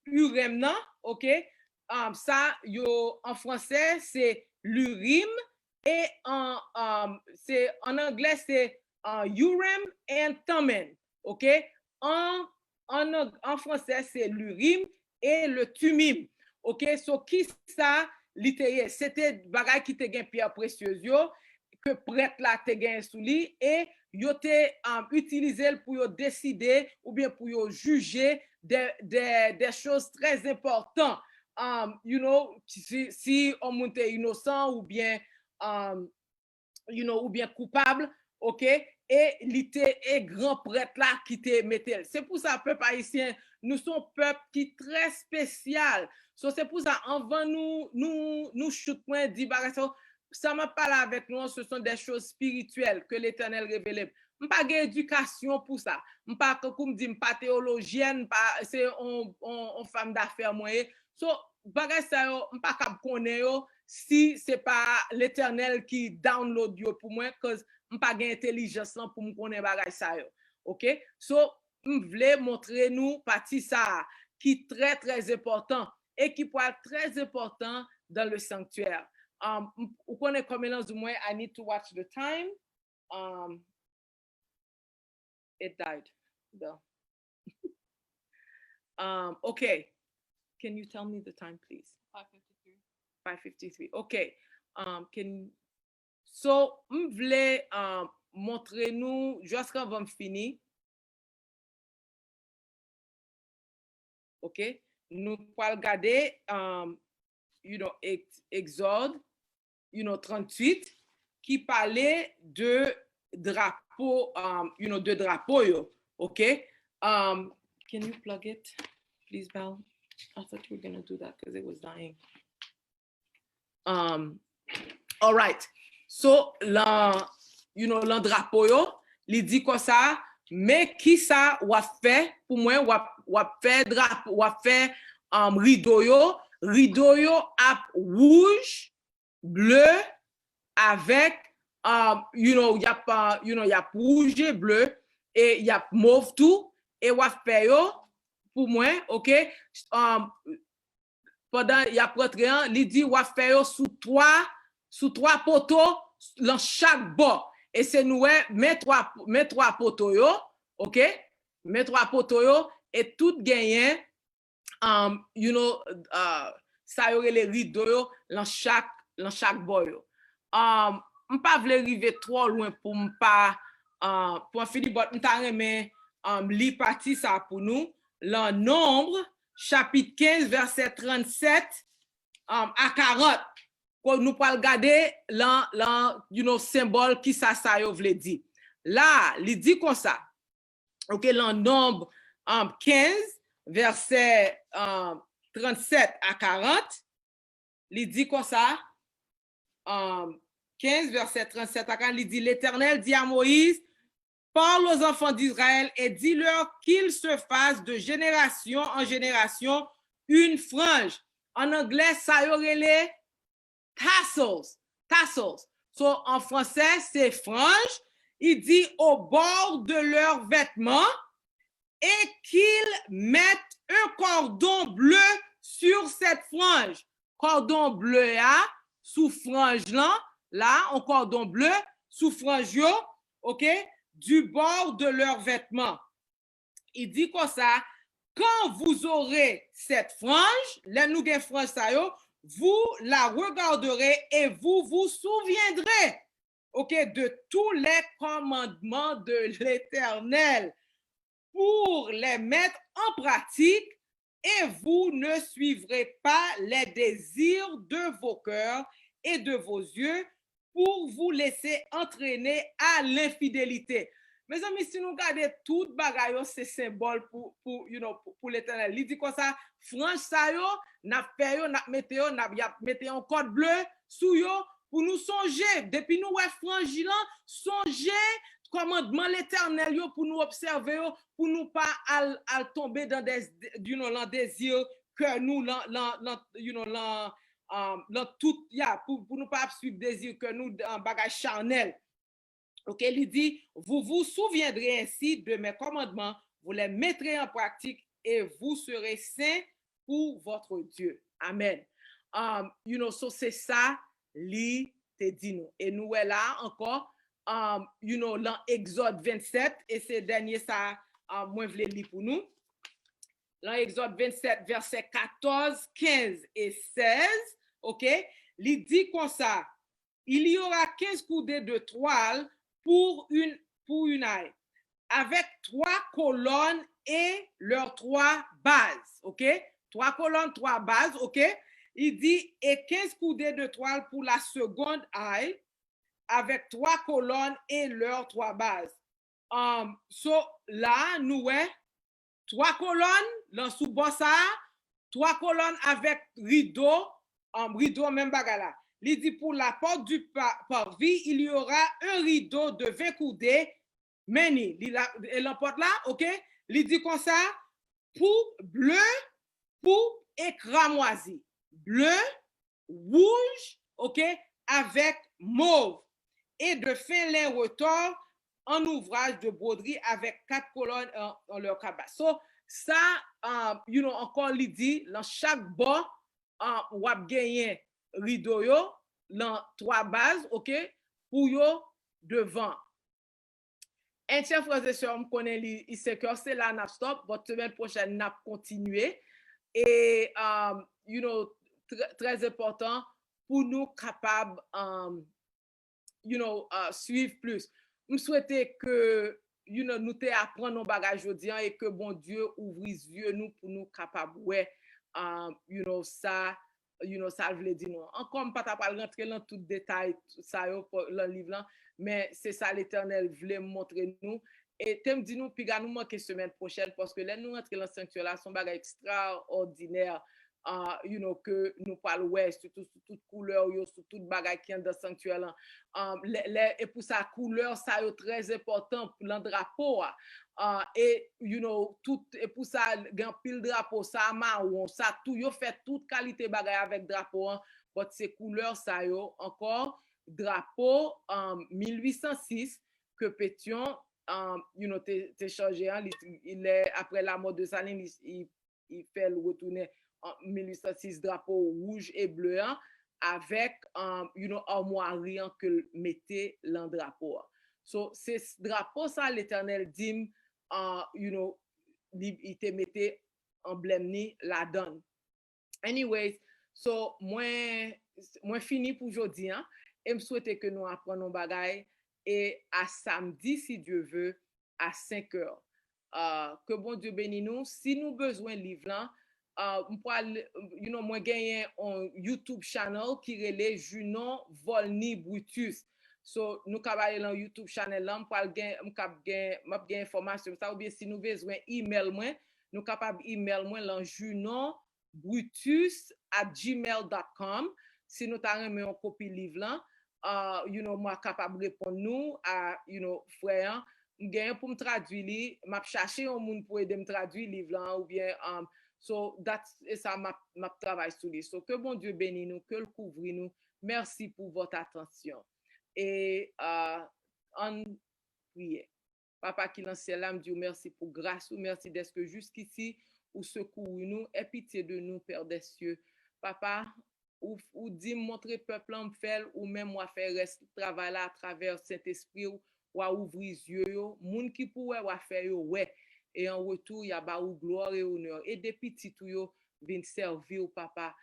Urim, OK? Ça yo en français c'est l'Urim et en anglais c'est Urim and Thummim. OK? En français c'est l'Urim et le Thummim. OK? So qui ça littéralement c'était bagay qui te gen pierre précieuse yo que prêtre là te gen sous lui et yo te utilisé pour yo décider ou bien pour yo juger des choses très importantes. Si on monte innocent ou bien ou bien coupable, OK? Et l'ité est grand prêtre là qui te mettait. C'est pour ça peuple haïtien, nous sommes peuple qui est très spécial. So c'est pour ça avant nous shoot point dit ça m'a parlé avec nous, ce sont des choses spirituelles que l'Éternel révèle. Pas d'éducation pour ça. Pas comme dit pas théologienne, pas c'est on femme d'affaires moi. So bagay ça yo pas cap connaître si c'est pas l'Éternel qui download yo pour moi cause pas gain intelligence pour me connaître bagay ça yo. OK? So m'vle montrer nous partie ça qui très très important et qui peut être très important dans le sanctuaire. Ou connaît combien du moins I need to watch the time. It died. No. Okay. Can you tell me the time, please? 5:53. 5:53. Okay. So, je voulais montrer nous jusqu'à avant finir. OK. Nous pouvons regarder, Exode, 38, qui parlait de drapeau, de drapeau, yo. OK? Can you plug it, please, Val? I thought you were going to do that because it was dying. All right. So, l'an drapeau, yo, li dit comme ça, mais qui ça wap fait, pour moi, wap fait drapeau, wap fait rideau yo ap rouge, bleu, avec, y a rouge et bleu, et y a mauve tout, et wap fait yo, pour moi, OK, pendant y a prêtre, li dit wap fait yo sous trois poteaux dans chaque bord. Et c'est nous, mes trois poteaux yo, OK, mes trois poteaux yo, et tout gagnant, ça y aurait les rideaux yo dans chaque bord yo. M'pa vle rive trop loin pour m'pa pour finir but m'ta remen li parti ça pour nous dans Nombre chapitre 15 verset 37 à 40 qu'on nous pas regarder dans symbole qui ça yo vle dire. Là, il dit comme ça. OK, dans Nombre 15 verset 37 à 40, il dit comme ça. 15, verset 37 à 40, il dit, l'Éternel dit à Moïse, parle aux enfants d'Israël et dis-leur qu'ils se fassent de génération en génération une frange. En anglais, ça y aurait les tassels. So, en français, c'est frange. Il dit au bord de leurs vêtements et qu'ils mettent un cordon bleu sur cette frange. Cordon bleu, sous frange là, un cordon bleu, sous frange, OK, du bord de leurs vêtements. Il dit comme ça, quand vous aurez cette frange, là nous gen frange ça yo, vous la regarderez et vous vous souviendrez, OK, de tous les commandements de l'Éternel pour les mettre en pratique et vous ne suivrez pas les désirs de vos cœurs et de vos yeux pour vous laisser entraîner à l'infidélité. Mes amis, si nous regardons tout bagaille, c'est symbole pour l'Éternel. Il dit comme ça, franche ça yo, n'a fait yo, n'a mette un code bleu sous yo pour nous songer. Depuis nous ouais franche là, songer commandement l'Éternel yo pour nous observer yo, pour nous pas al tomber dans des désir que nous tout pour nous pas suivre désir que nous en bagage charnel. OK, il dit vous vous souviendrez ainsi de mes commandements, vous les mettrez en pratique et vous serez saints pour votre Dieu. Amen. So c'est ça li te dit nous. Et nous est là encore dans Exode 27 et c'est dernier ça moi vle li pour nous. Dans Exode 27 verset 14, 15 et 16, OK, il dit comme ça, il y aura 15 coudées de toile pour une aile, avec 3 colonnes et leurs 3 bases, OK? 3 colonnes, 3 bases, OK? Il dit, et 15 coudées de toile pour la seconde aile, avec 3 colonnes et leurs 3 bases. So, là, nous, 3 colonnes, dans sous bossa, 3 colonnes avec rideau même bagala. Il dit pour la porte du parvis, il y aura un rideau de 20 coudées, meni. Et la porte là, OK? Il dit comme ça, pour bleu, pour et cramoisi. Bleu, rouge, OK? Avec mauve. Et de fin lin retors en ouvrage de broderie avec 4 colonnes en leur cabas. So, ça, encore il dit, dans chaque bord, ou ap genyen rideau yo, dans 3 bases, OK, pour yo devant. Un chien frères et sœurs, me connaît il sait que c'est là n'a stop, votre semaine prochaine n'a continué et très important pour nous capables suivre plus. Je souhaitais que nous te apprendre nos bagages aujourd'hui et que bon Dieu ouvre les yeux nous pour nous capables ouais ça ça vle di nou. Ankon pa ta pal rentre lan tout detay sa yo lan liv lan, mais c'est ça l'Éternel vle montre nou. Et tem di nou, pi ga nou manke semaine prochaine, parce que lè nou rentre lan sanctuaire la, son bagay extraordinaire, que nous parlons sur toute couleur, sur toute bagay qui est dans le sanctuaire là. Et pour sa couleur, ça est très important pour le drapeau. Et tout et pour ça, gan pile drapeau, ça marron, ça tout, yo fait toute qualité bagay avec drapeau. But ces couleurs, ça yo encore drapeau en 1806 que Pétion, t'es changé. Il est après la mort de Saline, il fait le retourner en 1806 drapeau rouge et bleu avec armoirie que mettait l'en drapeau. So c'est drapeau ça l'Éternel dit il te mettait emblème ni la donne. Anyways, so moi fini pour aujourd'hui et me souhaiter que nous apprenons bagay et à samedi si Dieu veut à 5 heures. Que bon Dieu bénisse nous. Si nous besoin livre là, moi gagné un YouTube channel qui relève Junon Volny Brutus. So nous capable dans YouTube channel là, m'pral gain information ça ou bien si nous besoin email moi, nous capable email moi dans junonbrutus@gmail.com. Si nous t'a remis un copie livre là, moi capable répondre nous à frère m'gain pour me traduire m'a chercher un monde pour aider me traduire livre là ou bien so that's ça m'a travail sur lui. So que bon Dieu bénisse nous, que le couvre nous. Merci pour votre attention. Et en prière. Papa qui dans le ciel, me dit merci pour grâce ou merci d'être que jusqu'ici ou secours nous et pitié de nous Père des cieux. Papa ou dit montrer peuple en fait ou même moi faire reste travail là à travers Saint-Esprit ou ouvrir yeux yo, moun qui pourrait ou faire yo ouais. Et en retour, il y a ba ou gloire et honneur. Et des petits tout yo vin servir au papa.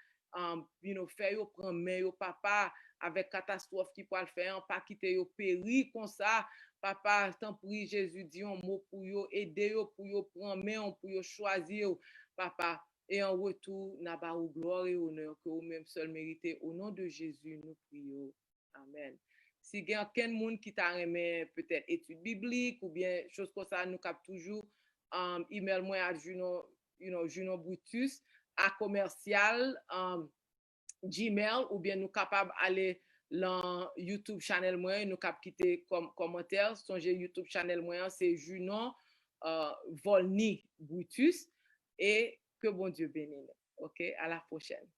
Faire yo prendre main yo papa avec catastrophe qui peut le faire, pas quitter yo péri comme ça. Papa, t'en prie Jésus dit un mot pour yo, aider yo pour yo prendre main, pour yo choisir papa. Et en retour, n'a ba ou gloire et honneur que vous même seul méritez. Au nom de Jésus, nous prions. Amen. Si il y a quelqu'un monde qui t'a aimé peut-être études bibliques ou bien choses comme ça, nous cap toujours email moi à Junon Brutus à commercial Gmail ou bien nous capable aller dans YouTube channel moi nous cap quitter comme commentaire songez YouTube channel moi c'est Junon Volny Brutus et que bon Dieu bénisse. OK, à la prochaine.